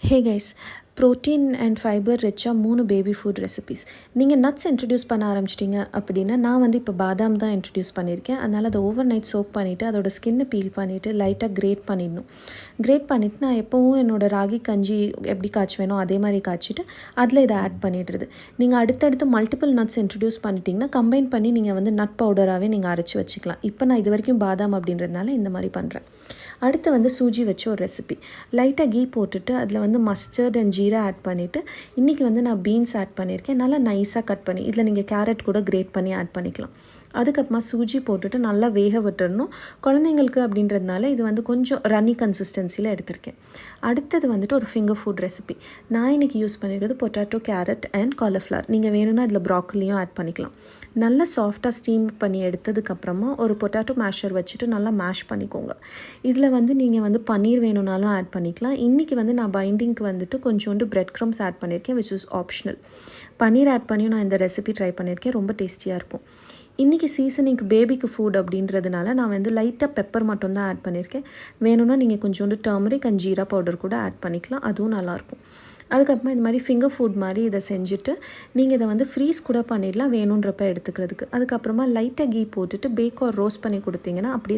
Hey guys, protein and fibre ரிச்சாக 3 baby food recipes. நீங்கள் nuts introduce பண்ண ஆரம்பிச்சிட்டிங்க அப்படின்னா, நான் வந்து இப்போ பாதாம் தான் இன்ட்ரடியூஸ் பண்ணியிருக்கேன். அதனால் அதை ஓவர் நைட் சோக் பண்ணிவிட்டு அதோட ஸ்கின்னை பீல் பண்ணிவிட்டு லைட்டாக கிரேட் பண்ணிடணும். கிரேட் பண்ணிவிட்டு நான் எப்போவும் என்னோடய ராகி கஞ்சி எப்படி காய்ச்சுவேனோ அதே மாதிரி காய்ச்சிட்டு அதில் இதை ஆட் பண்ணிடுறது. நீங்கள் அடுத்தடுத்து மல்டிபிள் நட்ஸ் இன்ட்ரடியூஸ் பண்ணிட்டீங்கன்னா கம்பைன் பண்ணி நீங்கள் வந்து நட் பவுடராகவே நீங்கள் அரைச்சி வச்சுக்கலாம். இப்போ நான் இது வரைக்கும் பாதாம் அப்படின்றதுனால இந்த மாதிரி பண்ணுறேன். அடுத்து வந்து சூஜி வச்சு ஒரு ரெசிபி. லைட்டாக கீ போட்டுட்டு அதில் வந்து மஸ்டர்ட் அண்ட் ஜீரா ஆட் பண்ணிவிட்டு இன்றைக்கி வந்து நான் பீன்ஸ் ஆட் பண்ணியிருக்கேன். நல்லா நைஸாக கட் பண்ணி இதில் நீங்கள் கேரட் கூட கிரேட் பண்ணி ஆட் பண்ணிக்கலாம். அதுக்கப்புறமா சூஜி போட்டுட்டு நல்லா வேக விட்டுடணும். குழந்தைங்களுக்கு அப்படின்றதுனால இது வந்து கொஞ்சம் ரன்னி கன்சிஸ்டன்சியில் எடுத்திருக்கேன். அடுத்தது வந்துட்டு ஒரு ஃபிங்கர் ஃபுட் ரெசிபி. நான் இன்றைக்கி யூஸ் பண்ணிடுறது பொட்டேட்டோ, கேரட் அண்ட் காலிஃப்ளவர். நீங்கள் வேணும்னா அதில் ப்ராக்கலியும் ஆட் பண்ணிக்கலாம். நல்லா சாஃப்டாக ஸ்டீம் பண்ணி எடுத்ததுக்கப்புறமா ஒரு பொட்டேட்டோ மேஷர் வச்சுட்டு நல்லா மேஷ் பண்ணிக்கோங்க. இதில் வந்து நீங்கள் வந்து பன்னீர் வேணும்னாலும் ஆட் பண்ணிக்கலாம். இன்றைக்கி வந்து நான் பைண்டிங்க்கு வந்துட்டு கொஞ்சோண்டு பிரெட் க்ரம்ஸ் ஆட் பண்ணியிருக்கேன், which is optional. Paneer add பண்ணியும் நான் இந்த ரெசிபி ட்ரை பண்ணியிருக்கேன். ரொம்ப டேஸ்டியாக இருக்கும். இன்றைக்கி சீசனிங்க்கு பேபிக்கு ஃபுட் அப்படின்றதுனால நான் வந்து லைட்டாக பெப்பர் மட்டும்தான் ஆட் பண்ணியிருக்கேன். வேணும்னா நீங்கள் கொஞ்சோண்டு டர்மரிக் அண்ட் ஜீரா பவுடர் கூட ஆட் பண்ணிக்கலாம். அதுவும் நல்லாயிருக்கும். அதுக்கப்புறமா இந்த மாதிரி ஃபிங்கர் ஃபுட் மாதிரி இதை செஞ்சுட்டு நீங்கள் இதை வந்து ஃப்ரீஸ் கூட பண்ணிடலாம் வேணுன்றப்ப எடுத்துக்கிறதுக்கு. அதுக்கப்புறமா லைட்டாக கீ போட்டுட்டு பேக் ஆர் ரோஸ்ட் பண்ணி கொடுத்தீங்கன்னா அப்படியே